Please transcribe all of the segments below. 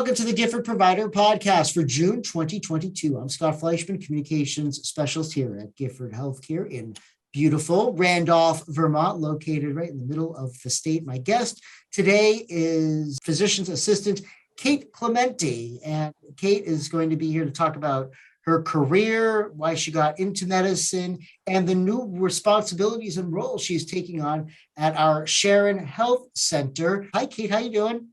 welcome to the Gifford Provider Podcast for June 2022. I'm Scott Fleischman, Communications Specialist here at Gifford Healthcare in beautiful Randolph, Vermont, located right in the middle of the state. My guest today is Physician's Assistant Kate Clemente, and Kate is going to be here to talk about her career, why she got into medicine, and the new responsibilities and roles she's taking on at our Sharon Health Center. Hi, Kate. How you doing?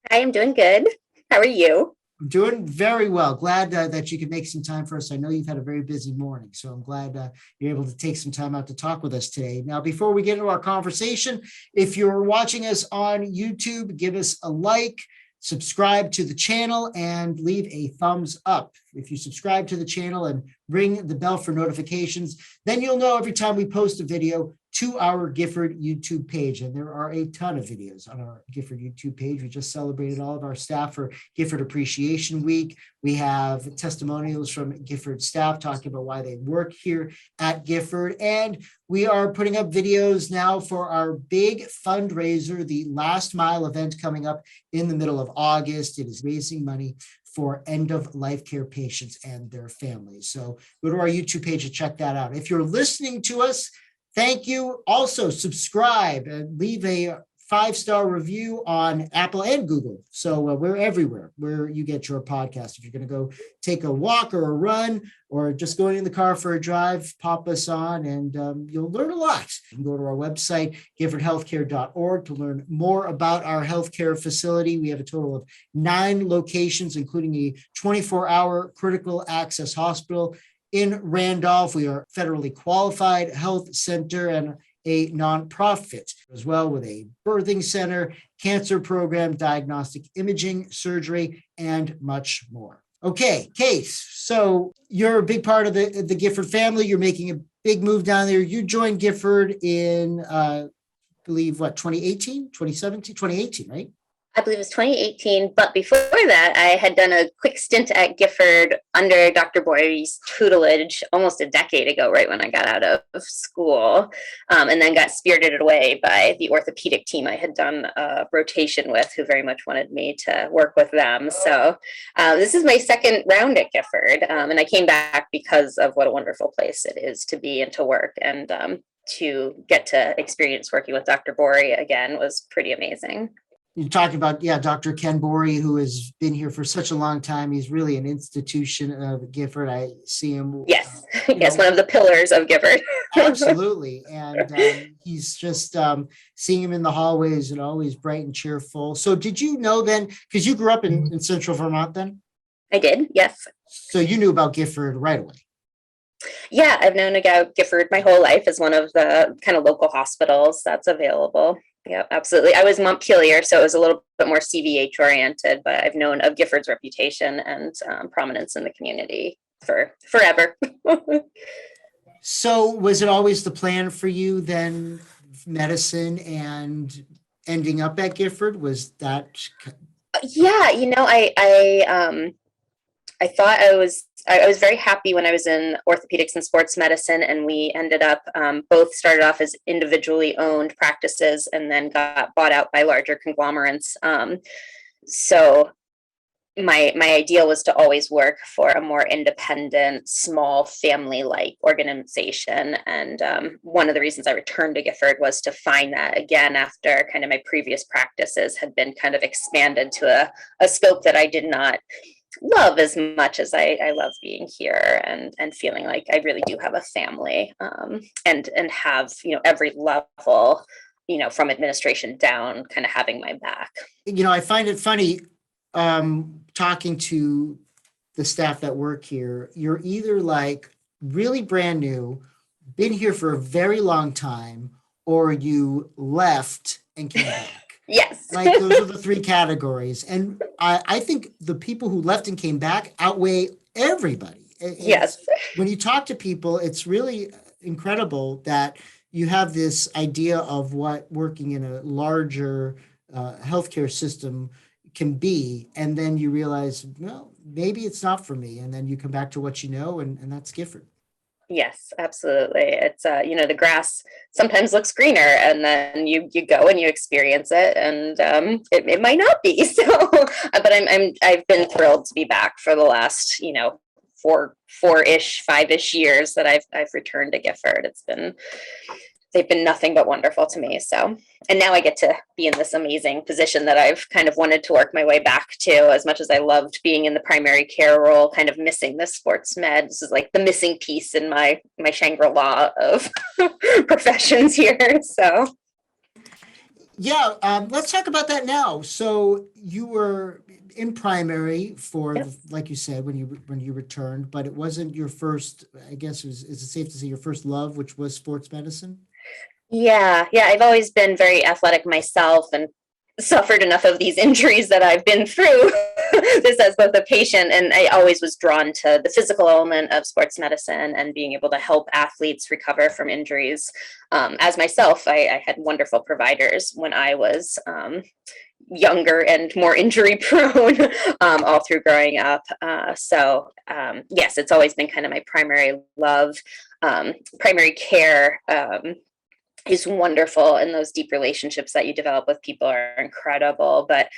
I am doing good. How are you? I'm doing very well. Glad that you could make some time for us. I know you've had a very busy morning, so I'm glad you're able to take some time out to talk with us today. Now, before we get into our conversation, if you're watching us on YouTube, give us a like, subscribe to the channel, and leave a thumbs up. If you subscribe to the channel and ring the bell for notifications, then you'll know every time we post a video to our Gifford YouTube page. And there are a ton of videos on our Gifford YouTube page. We just celebrated all of our staff for Gifford Appreciation Week. We have testimonials from Gifford staff talking about why they work here at Gifford. And we are putting up videos now for our big fundraiser, the Last Mile event coming up in the middle of August. It is raising money for end-of-life care patients and their families. So go to our YouTube page to check that out. If you're listening to us, thank you. Also, subscribe and leave a 5-star review on Apple and Google. So we're everywhere where you get your podcast. If you're going to go take a walk or a run or just going in the car for a drive, pop us on and you'll learn a lot. You can go to our website, giffordhealthcare.org, to learn more about our healthcare facility. We have a total of 9 locations, including a 24-hour critical access hospital in Randolph. We are federally qualified health center and a nonprofit as well, with a birthing center, cancer program, diagnostic imaging, surgery, and much more. Okay, Case. So you're a big part of the Gifford family. You're making a big move down there. You joined Gifford in, I believe, 2018, 2017, 2018, right? I believe it was 2018, but before that, I had done a quick stint at Gifford under Dr. Bori's tutelage almost a decade ago, right when I got out of school, and then got spirited away by the orthopedic team I had done a rotation with, who very much wanted me to work with them. So this is my second round at Gifford, and I came back because of what a wonderful place it is to be and to work, and to get to experience working with Dr. Bori again was pretty amazing. You talked about, Dr. Ken Bori, who has been here for such a long time. He's really an institution of Gifford. I see him. Yes, yes, one of the pillars of Gifford. Absolutely. And he's just seeing him in the hallways and always bright and cheerful. So did you know then, because you grew up in central Vermont then? I did, yes. So you knew about Gifford right away? Yeah, I've known about Gifford my whole life as one of the kind of local hospitals that's available. Yeah, absolutely. I was Montpelier, so it was a little bit more CVH oriented, but I've known of Gifford's reputation and prominence in the community for forever. So was it always the plan for you then, medicine and ending up at Gifford? Was that? Yeah, I thought I was very happy when I was in orthopedics and sports medicine, and we ended up both started off as individually owned practices and then got bought out by larger conglomerates. So my ideal was to always work for a more independent, small family-like organization. And one of the reasons I returned to Gifford was to find that again after kind of my previous practices had been kind of expanded to a scope that I did not love as much as I love being here and feeling like I really do have a family and have, every level, from administration down kind of having my back. I find it funny talking to the staff that work here. You're either like really brand new, been here for a very long time, or you left and came back. Yes. Like those are the 3 categories. And I think the people who left and came back outweigh everybody. Yes. When you talk to people, it's really incredible that you have this idea of what working in a larger healthcare system can be. And then you realize, well, maybe it's not for me. And then you come back to what you know, and that's Gifford. Yes, absolutely. It's the grass sometimes looks greener, and then you go and you experience it, and it might not be. So, but I've been thrilled to be back for the last four-ish, 5-ish years that I've returned to Gifford. They've been nothing but wonderful to me. So, and now I get to be in this amazing position that I've kind of wanted to work my way back to. As much as I loved being in the primary care role, kind of missing this sports med. This is like the missing piece in my Shangri-La of professions here. So, Yeah, let's talk about that now. So you were in primary for, yep. like you said, when you returned, but it wasn't your first. I guess is it safe to say your first love, which was sports medicine? Yeah. I've always been very athletic myself and suffered enough of these injuries that I've been through this as both a patient, and I always was drawn to the physical element of sports medicine and being able to help athletes recover from injuries. As myself, I had wonderful providers when I was younger and more injury prone all through growing up. Yes, it's always been kind of my primary love. Primary care is wonderful, and those deep relationships that you develop with people are incredible, but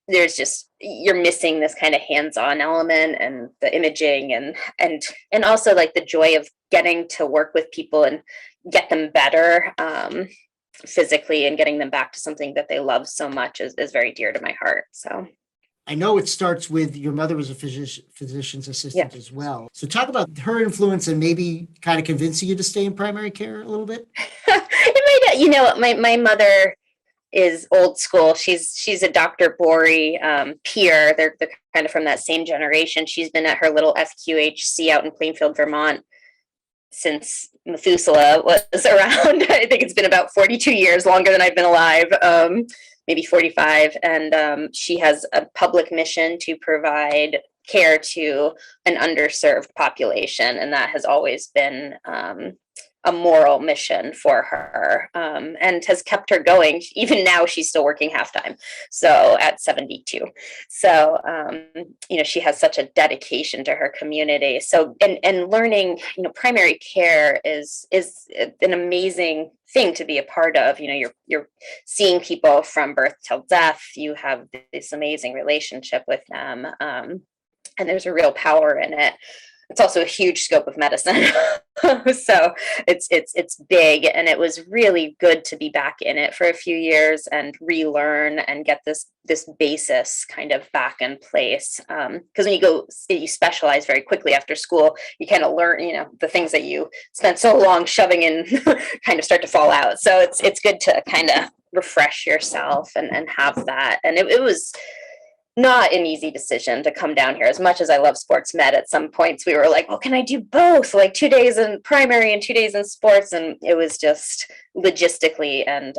you're missing this kind of hands-on element and the imaging and also like the joy of getting to work with people and get them better physically, and getting them back to something that they love so much is very dear to my heart. So I know it starts with your mother was a physician's assistant as well. So talk about her influence and maybe kind of convincing you to stay in primary care a little bit. My mother is old school. She's a Dr. Bori peer. They're kind of from that same generation. She's been at her little FQHC out in Plainfield, Vermont since Methuselah was around. I think it's been about 42 years, longer than I've been alive, maybe 45. And she has a public mission to provide care to an underserved population. And that has always been a moral mission for her, and has kept her going. Even now, she's still working half-time, so at 72. So, she has such a dedication to her community. So, and learning, primary care is an amazing thing to be a part of. You're seeing people from birth till death. You have this amazing relationship with them, and there's a real power in it. It's also a huge scope of medicine. So it's big, and it was really good to be back in it for a few years and relearn and get this basis kind of back in place. Because when you specialize very quickly after school, you kind of learn, the things that you spent so long shoving in kind of start to fall out. So it's good to kind of refresh yourself and have that. And it was not an easy decision to come down here. As much as I love sports med, at some points we were like, well, can I do both? Like 2 days in primary and 2 days in sports. And it was just logistically and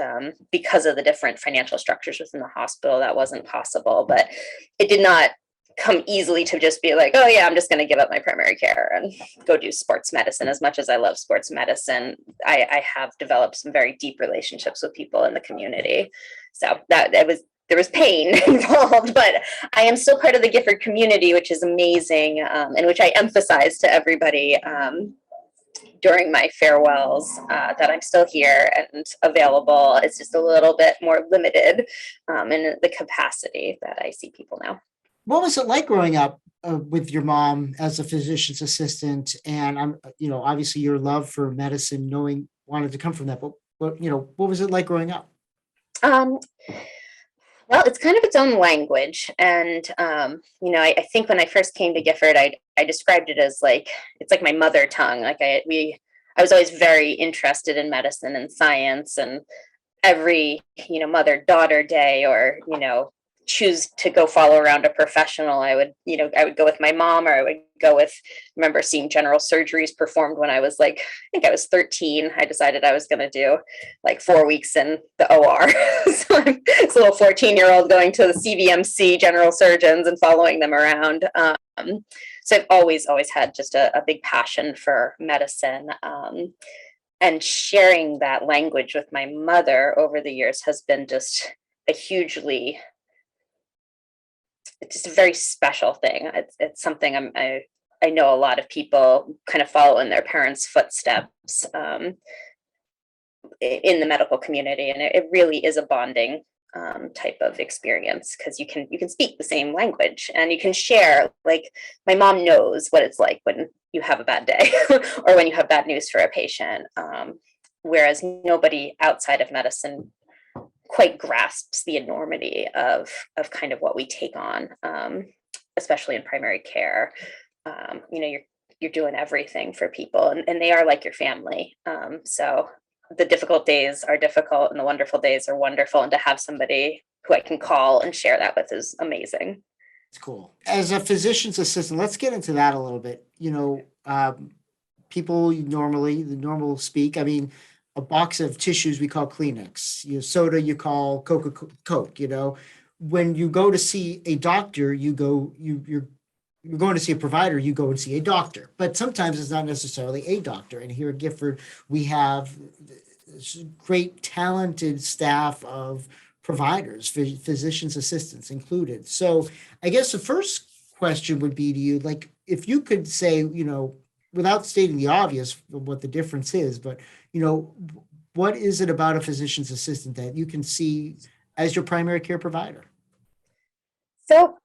because of the different financial structures within the hospital, that wasn't possible. But it did not come easily to just be like, oh yeah, I'm just going to give up my primary care and go do sports medicine. As much as I love sports medicine, I have developed some very deep relationships with people in the community. So there was pain involved, but I am still part of the Gifford community, which is amazing, and which I emphasize to everybody during my farewells, that I'm still here and available. It's just a little bit more limited in the capacity that I see people now. What was it like growing up with your mom as a physician's assistant? And obviously your love for medicine, wanted to come from that, but what was it like growing up? Well, it's kind of its own language. And, I think when I first came to Gifford, I described it as it's like my mother tongue. Like I was always very interested in medicine and science, and every, mother-daughter day or, choose to go follow around a professional, I would go with my mom, or I would go with, remember seeing general surgeries performed when I was I think I was 13. I decided I was going to do 4 weeks in the OR. So I'm this little 14-year-old going to the CVMC general surgeons and following them around. So I've always had just a big passion for medicine. And sharing that language with my mother over the years has been just it's just a very special thing. It's something I I know a lot of people kind of follow in their parents' footsteps in the medical community, and it really is a bonding type of experience, because you can speak the same language and you can share. Like, my mom knows what it's like when you have a bad day or when you have bad news for a patient, whereas nobody outside of medicine quite grasps the enormity of kind of what we take on, especially in primary care. You're doing everything for people, and they are like your family. So the difficult days are difficult and the wonderful days are wonderful. And to have somebody who I can call and share that with is amazing. It's cool. As a physician's assistant, let's get into that a little bit. People the normal speak. I mean, a box of tissues we call Kleenex. Soda you call Coke. When you go to see a doctor, you're going to see a provider, you go and see a doctor. But sometimes it's not necessarily a doctor. And here at Gifford, we have this great talented staff of providers, physician's assistants included. So I guess the first question would be to you, like, if you could say, without stating the obvious, what the difference is, but, what is it about a physician's assistant that you can see as your primary care provider? So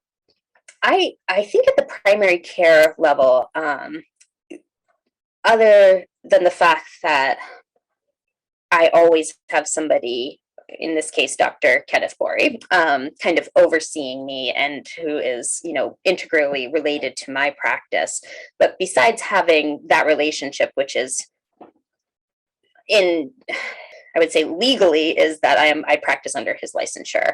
I think at the primary care level, other than the fact that I always have somebody, in this case, Dr. Bori, kind of overseeing me and who is, integrally related to my practice. But besides having that relationship, which is I would say legally, is that I practice under his licensure,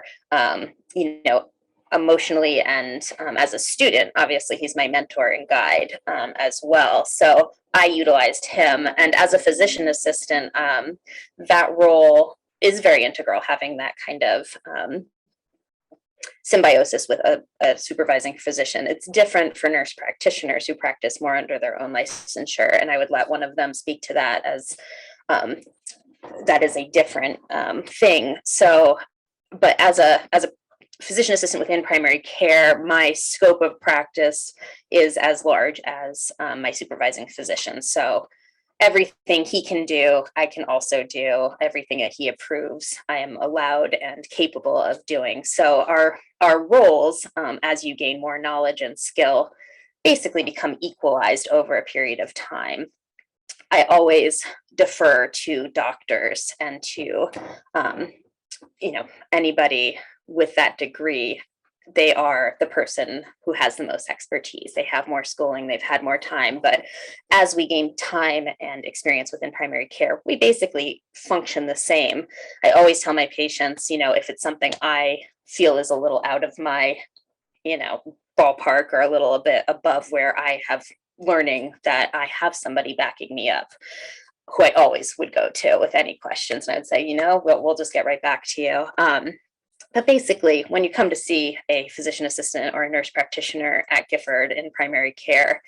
emotionally and as a student, obviously he's my mentor and guide as well. So I utilized him, and as a physician assistant, that role is very integral, having that kind of symbiosis with a supervising physician. It's different for nurse practitioners who practice more under their own licensure, and I would let one of them speak to that, as that is a different thing. So, but as a physician assistant within primary care, my scope of practice is as large as my supervising physician. So everything he can do, I can also do. Everything that he approves, I am allowed and capable of doing. So our roles, as you gain more knowledge and skill, basically become equalized over a period of time. I always defer to doctors and to anybody with that degree. They are the person who has the most expertise. They have more schooling, they've had more time. But as we gain time and experience within primary care, we basically function the same. I always tell my patients, if it's something I feel is a little out of my, ballpark, or a little bit above where I have learning, that I have somebody backing me up, who I always would go to with any questions. And I would say, we'll just get right back to you. But basically, when you come to see a physician assistant or a nurse practitioner at Gifford in primary care,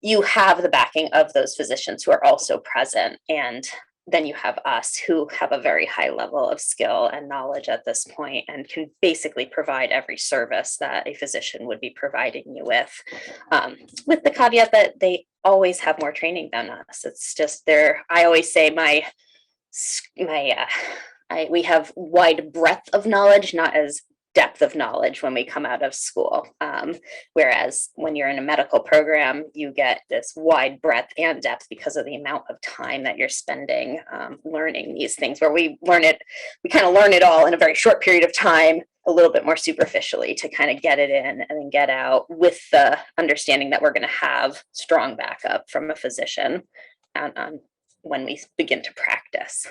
you have the backing of those physicians who are also present. And then you have us, who have a very high level of skill and knowledge at this point, and can basically provide every service that a physician would be providing you with the caveat that they always have more training than us. It's just I always say we have wide breadth of knowledge, not as depth of knowledge when we come out of school. Whereas when you're in a medical program, you get this wide breadth and depth because of the amount of time that you're spending learning these things, where we kind of learn it all in a very short period of time, a little bit more superficially, to kind of get it in and then get out, with the understanding that we're going to have strong backup from a physician when we begin to practice.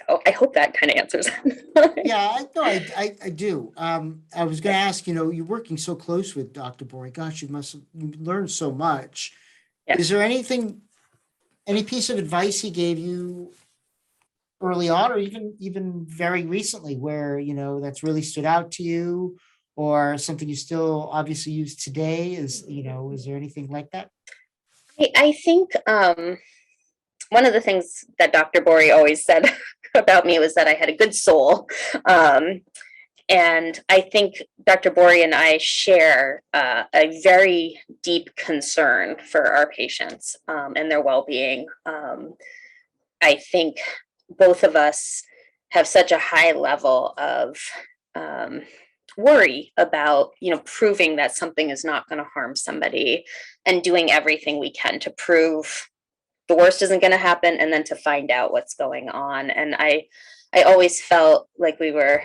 So I hope that kind of answers it. Yeah, I do. I was going to ask, you're working so close with Dr. Bori. Gosh, you learned so much. Yeah. Is there any piece of advice he gave you early on, or even very recently, where, that's really stood out to you, or something you still obviously use today? Is there anything like that? I think one of the things that Dr. Bori always said about me was that I had a good soul. And I think Dr. Bori and I share a very deep concern for our patients and their well-being. I think both of us have such a high level of worry about, proving that something is not going to harm somebody, and doing everything we can to prove the worst isn't going to happen, and then to find out what's going on. And I always felt like we were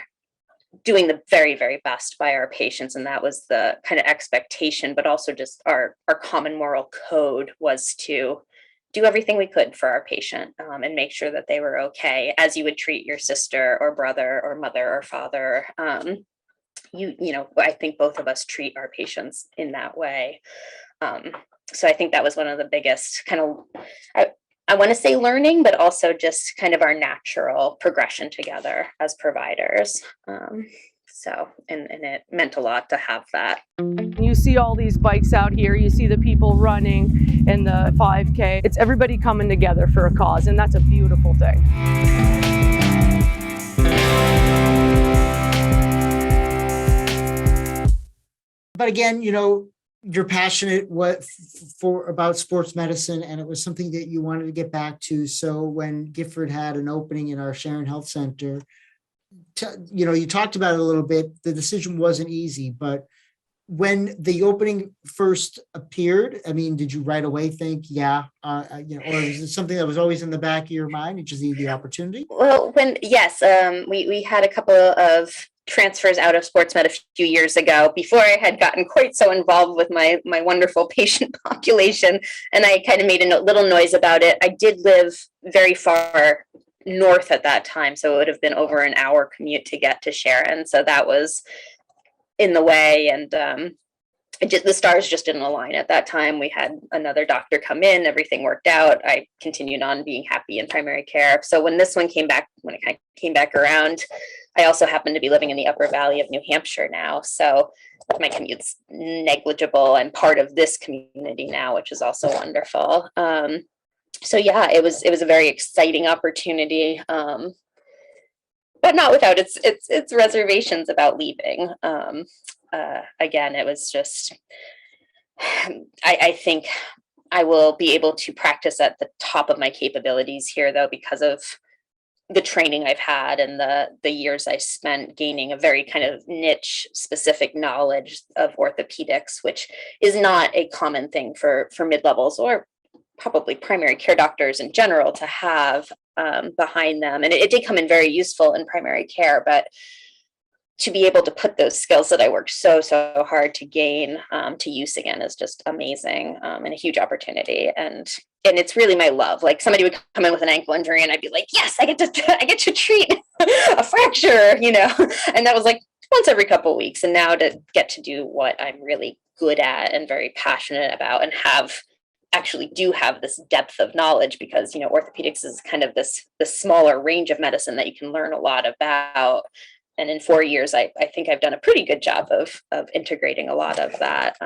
doing the very, very best by our patients, and that was the kind of expectation, but also just our common moral code was to do everything we could for our patient and make sure that they were okay, as you would treat your sister or brother or mother or father. I think both of us treat our patients in that way. So I think that was one of the biggest kind of, I want to say learning, but also just kind of our natural progression together as providers. And it meant a lot to have that. You see all these bikes out here, you see the people running in the 5K. It's everybody coming together for a cause, and that's a beautiful thing. But again, you're passionate about sports medicine, and it was something that you wanted to get back to. So when Gifford had an opening in our Sharon Health Center, you talked about it a little bit. The decision wasn't easy, but when the opening first appeared, I mean, did you right away think, or was it something that was always in the back of your mind? You just needed the opportunity? Well, we had a couple of transfers out of sports med a few years ago, before I had gotten quite so involved with my wonderful patient population, and I kind of made a little noise about it. I did live very far north at that time, so it would have been over an hour commute to get to Sharon, so that was in the way, and the stars just didn't align at that time. We had another doctor come in, everything worked out. I continued on being happy in primary care. So when this one came back, when it came back around, I also happen to be living in the Upper Valley of New Hampshire now, so my commute's negligible. I'm part of this community now, which is also wonderful. It was a very exciting opportunity, but not without its reservations about leaving. Again, it was just, I think I will be able to practice at the top of my capabilities here, though, because of the training I've had and the years I spent gaining a very kind of niche specific knowledge of orthopedics, which is not a common thing for mid-levels or probably primary care doctors in general to have behind them. And it did come in very useful in primary care, but to be able to put those skills that I worked so hard to gain to use again is just amazing, and a huge opportunity. And it's really my love. Like, somebody would come in with an ankle injury and I'd be like, yes, I get to treat a fracture, and that was like once every couple of weeks. And now to get to do what I'm really good at and very passionate about, and do have this depth of knowledge, because orthopedics is kind of this smaller range of medicine that you can learn a lot about. And in 4 years, I think I've done a pretty good job of integrating a lot of that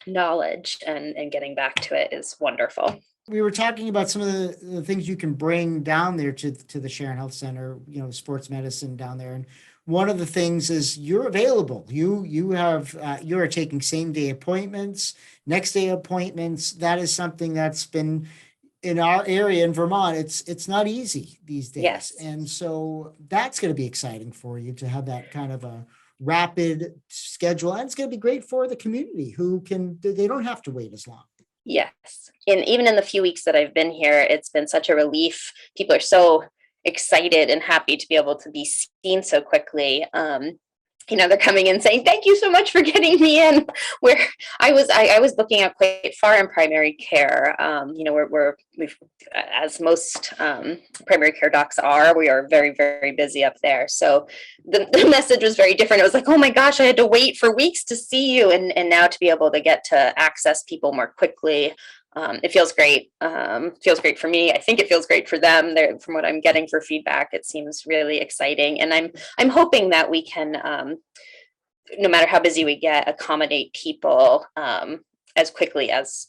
knowledge, and getting back to it is wonderful. We were talking about some of the things you can bring down there to the Sharon Health Center, sports medicine down there. And one of the things is you're available. You are taking same day appointments, next day appointments. That is something that's been in our area in Vermont. It's not easy these days. Yes. And so that's going to be exciting for you to have that kind of a rapid schedule. And it's going to be great for the community they don't have to wait as long. Yes. And even in the few weeks that I've been here, it's been such a relief. People are so excited and happy to be able to be seen so quickly. They're coming in saying, thank you so much for getting me in, where I was looking out quite far in primary care. We've, as most primary care docs are, we are very, very busy up there. So the message was very different. It was like, oh my gosh, I had to wait for weeks to see you. And now to be able to get to access people more quickly, it feels great. Feels great for me. I think it feels great for them. From what I'm getting for feedback, it seems really exciting. And I'm hoping that we can, no matter how busy we get, accommodate people as quickly as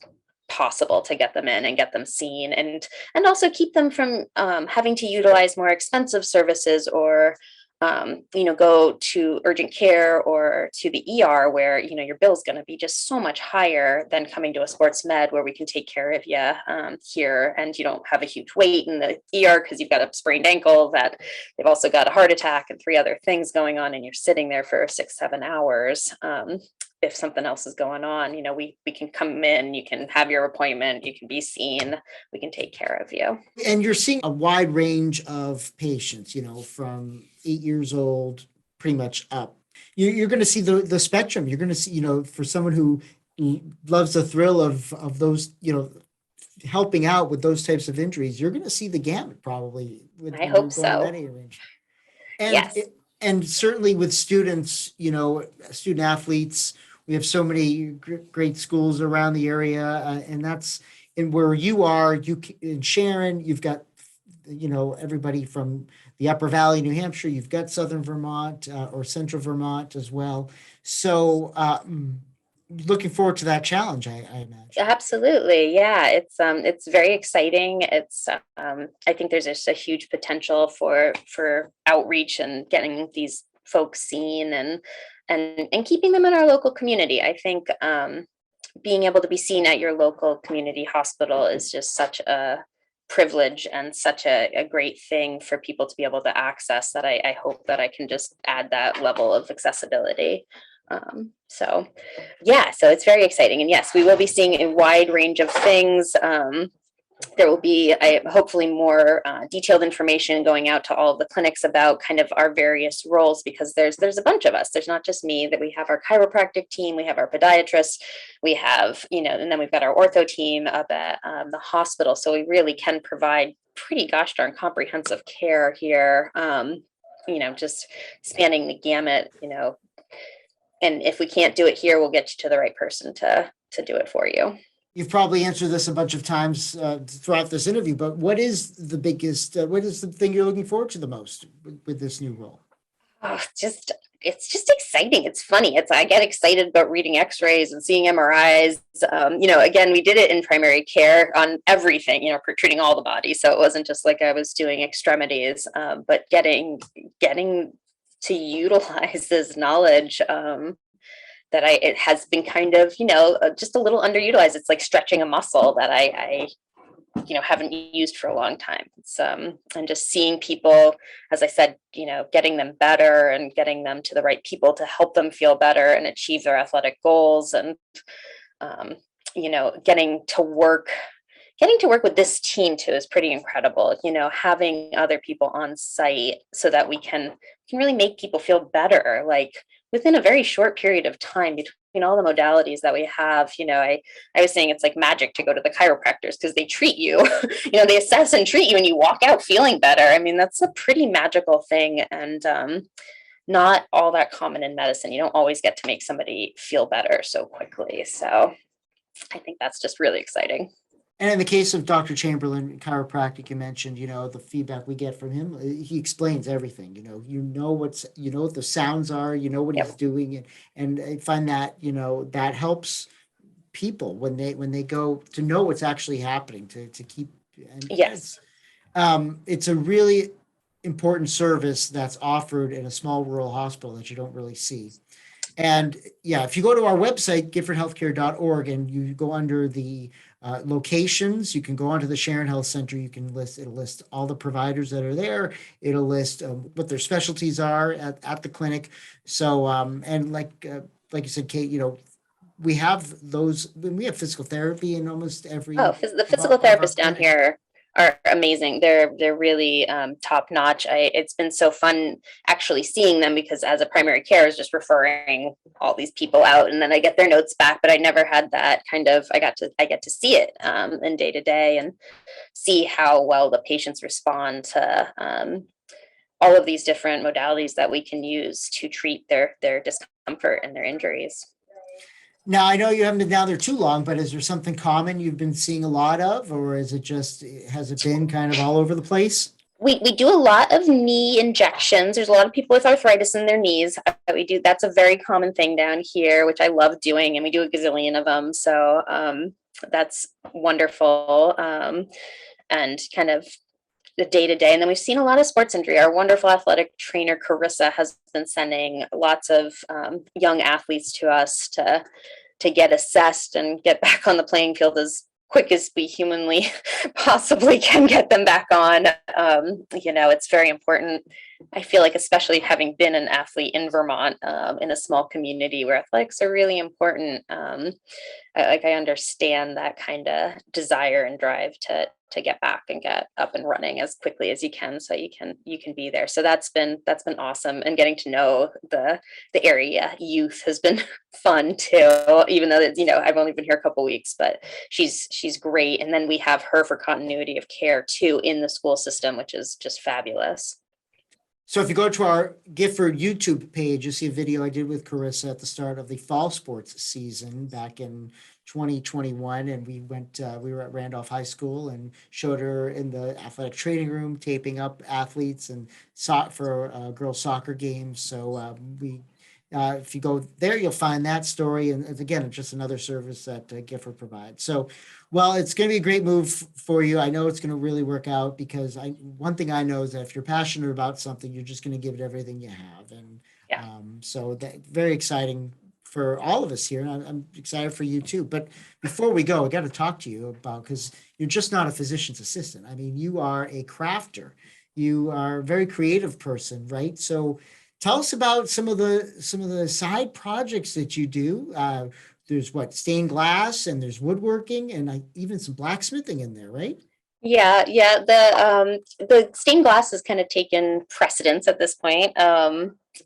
possible to get them in and get them seen, and also keep them from having to utilize more expensive services or go to urgent care or to the ER where, your bill is going to be just so much higher than coming to a sports med where we can take care of you here, and you don't have a huge wait in the ER because you've got a sprained ankle that they've also got a heart attack and 3 other things going on, and you're sitting there for 6-7 hours. If something else is going on, we can come in, you can have your appointment, you can be seen, we can take care of you. And you're seeing a wide range of patients, from 8 years old, pretty much up. You're going to see the spectrum. You're going to see, for someone who loves the thrill of those, helping out with those types of injuries, you're going to see the gamut probably. I hope so. And yes. And certainly with students, student athletes, we have so many great schools around the area, and that's in where you are. In Sharon, you've got, everybody from the Upper Valley, New Hampshire. You've got Southern Vermont or Central Vermont as well. So, looking forward to that challenge, I imagine. Absolutely, yeah. It's very exciting. It's I think there's just a huge potential for outreach and getting these folks seen and keeping them in our local community. I think being able to be seen at your local community hospital is just such a privilege and such a great thing for people to be able to access, that I hope that I can just add that level of accessibility. So it's very exciting. And yes, we will be seeing a wide range of things. There will be hopefully more detailed information going out to all of the clinics about kind of our various roles, because there's a bunch of us. There's not just me, that we have our chiropractic team, we have our podiatrists, we have, and then we've got our ortho team up at the hospital. So we really can provide pretty gosh darn comprehensive care here, just spanning the gamut, and if we can't do it here, we'll get you to the right person to do it for you. You've probably answered this a bunch of times throughout this interview, but what is the biggest, what is the thing you're looking forward to the most with this new role? Oh, it's just exciting. It's funny. I get excited about reading x-rays and seeing MRIs. Again, we did it in primary care on everything, for treating all the body. So it wasn't just like I was doing extremities, but getting to utilize this knowledge, it has been kind of, just a little underutilized. It's like stretching a muscle that I haven't used for a long time. It's, and just seeing people, as I said, getting them better and getting them to the right people to help them feel better and achieve their athletic goals. And, getting to work with this team too is pretty incredible. Having other people on site so that we can really make people feel better, like within a very short period of time between all the modalities that we have. I was saying it's like magic to go to the chiropractors because they treat you, they assess and treat you and you walk out feeling better. I mean, that's a pretty magical thing, and not all that common in medicine. You don't always get to make somebody feel better so quickly. So I think that's just really exciting. And in the case of Dr. Chamberlain, chiropractic, you mentioned, the feedback we get from him, he explains everything, what the sounds are, what he's doing. And I find that, that helps people when they go to know what's actually happening to keep. And yes. It's a really important service that's offered in a small rural hospital that you don't really see. And if you go to our website, giffordhealthcare.org, and you go under the locations, you can go onto the Sharon Health Center. It'll list all the providers that are there. It'll list what their specialties are at the clinic. So, and like you said, Kate, we have physical therapy in almost every. Oh, the physical therapists down here are amazing. They're really top notch. It's been so fun actually seeing them, because as a primary care is just referring all these people out, and then I get their notes back, but I never had that kind of, I get to see it in day to day and see how well the patients respond to all of these different modalities that we can use to treat their discomfort and their injuries. Now, I know you haven't been down there too long, but is there something common you've been seeing a lot of, or has it been kind of all over the place? We do a lot of knee injections. There's a lot of people with arthritis in their knees that we do. That's a very common thing down here, which I love doing, and we do a gazillion of them. So that's wonderful. And kind of the day to day. And then we've seen a lot of sports injury. Our wonderful athletic trainer, Carissa, has been sending lots of young athletes to us to get assessed and get back on the playing field as quick as we humanly possibly can get them back on. It's very important. I feel like, especially having been an athlete in Vermont, in a small community where athletics are really important, I understand that kind of desire and drive to get back and get up and running as quickly as you can, so you can be there. So that's been awesome, and getting to know the area youth has been fun too, even though I've only been here a couple weeks, but she's great. And then we have her for continuity of care too in the school system, which is just fabulous. So if you go to our Gifford YouTube page, you'll see a video I did with Carissa at the start of the fall sports season back in 2021. And we were at Randolph High School and showed her in the athletic training room, taping up athletes and for girls soccer games. So if you go there, you'll find that story. And again, it's just another service that Gifford provides. So, well, it's going to be a great move for you. I know it's going to really work out, because one thing I know is that if you're passionate about something, you're just going to give it everything you have. And so that very exciting for all of us here. And I'm excited for you too. But before we go, I got to talk to you about, because you're just not a physician's assistant. I mean, you are a crafter. You are a very creative person, right? So tell us about some of the side projects that you do. There's stained glass, and there's woodworking, and even some blacksmithing in there, right? Yeah. The stained glass has kind of taken precedence at this point.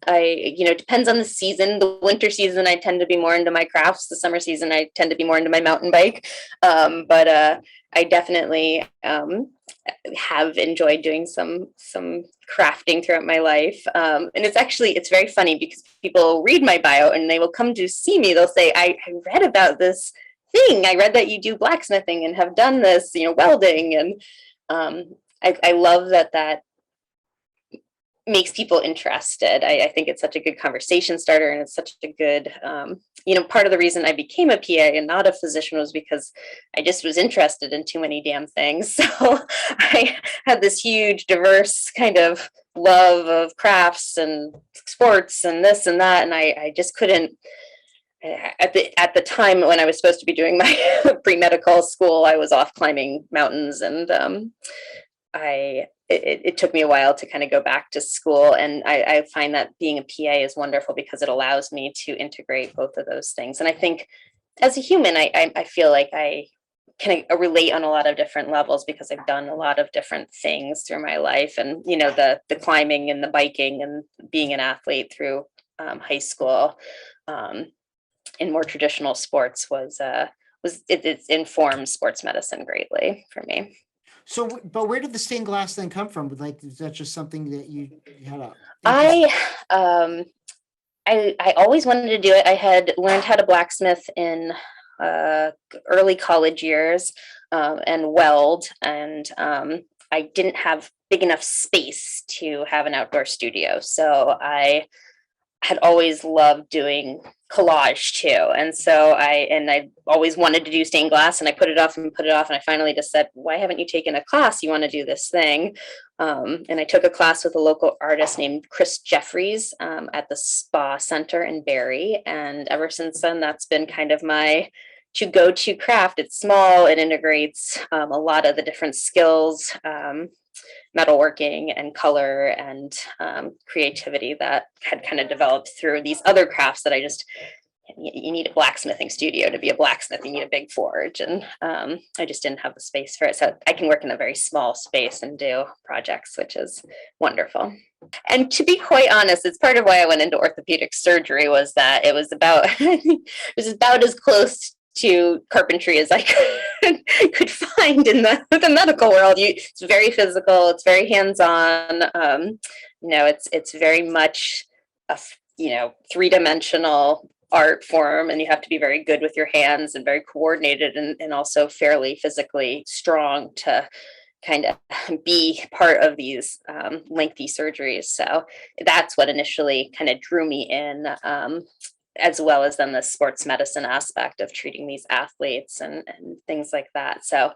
It depends on the season. The winter season, I tend to be more into my crafts. The summer season, I tend to be more into my mountain bike. But I definitely have enjoyed doing some crafting throughout my life. And it's very funny, because people read my bio and they will come to see me. They'll say, I read about this thing. I read that you do blacksmithing and have done this, welding. And I love that makes people interested. I think it's such a good conversation starter, and it's such a good, part of the reason I became a PA and not a physician was because I just was interested in too many damn things. So I had this huge, diverse kind of love of crafts and sports and this and that. And I just couldn't, at the time when I was supposed to be doing my pre-medical school, I was off climbing mountains, and it took me a while to kind of go back to school. And I find that being a PA is wonderful, because it allows me to integrate both of those things. And I think as a human, I feel like I can relate on a lot of different levels, because I've done a lot of different things through my life. And, the climbing and the biking and being an athlete through high school in more traditional sports it informed sports medicine greatly for me. So, but where did the stained glass then come from? Is that just something that you had I always wanted to do it. I had learned how to blacksmith in early college years and weld, and I didn't have big enough space to have an outdoor studio. So I had always loved doing collage too. And so I always wanted to do stained glass, and I put it off. And I finally just said, why haven't you taken a class? You want to do this thing. And I took a class with a local artist named Chris Jeffries at the Spa Center in Barrie. And ever since then, that's been kind of my go-to craft. It's small. It integrates a lot of the different skills, metalworking and color and creativity that had kind of developed through these other crafts that you need a blacksmithing studio to be a blacksmith. You need a big forge, and I just didn't have the space for it. So I can work in a very small space and do projects, which is wonderful. And to be quite honest, it's part of why I went into orthopedic surgery, was that it was about as close to carpentry as I could find in the medical world. It's very physical. It's very hands-on. It's very much a three-dimensional art form, and you have to be very good with your hands and very coordinated and also fairly physically strong to kind of be part of these lengthy surgeries. So that's what initially kind of drew me in, as well as then the sports medicine aspect of treating these athletes and things like that. So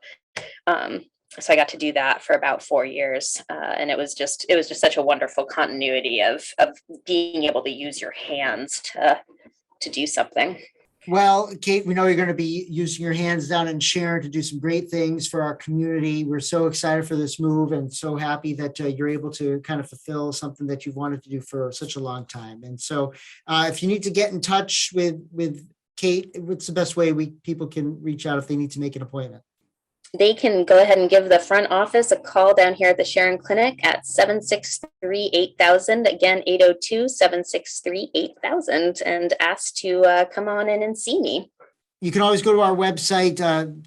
So I got to do that for about 4 years. And it was just such a wonderful continuity of being able to use your hands to do something. Well, Kate, we know you're going to be using your hands down in Sharon to do some great things for our community. We're so excited for this move and so happy that you're able to kind of fulfill something that you've wanted to do for such a long time. And so if you need to get in touch with Kate, what's the best way people can reach out if they need to make an appointment? They can go ahead and give the front office a call down here at the Sharon Clinic at 763-8000. Again, 802-763-8000, and ask to come on in and see me. You can always go to our website,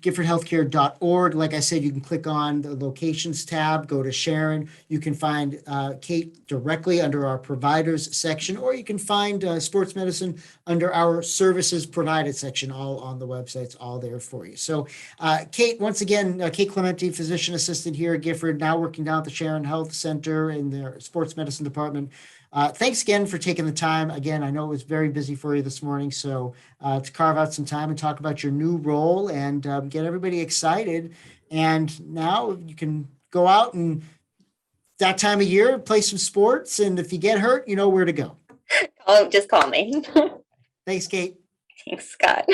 giffordhealthcare.org. Like I said, you can click on the locations tab, go to Sharon. You can find Kate directly under our providers section, or you can find sports medicine under our services provided section, all on the website. It's all there for you. So Kate, once again, Kate Clemente, physician assistant here at Gifford, now working down at the Sharon Health Center in their sports medicine department. Thanks again for taking the time. Again, I know it was very busy for you this morning, so to carve out some time and talk about your new role and get everybody excited. And now you can go out and that time of year, play some sports. And if you get hurt, you know where to go. Just call me. Thanks, Kate. Thanks, Scott.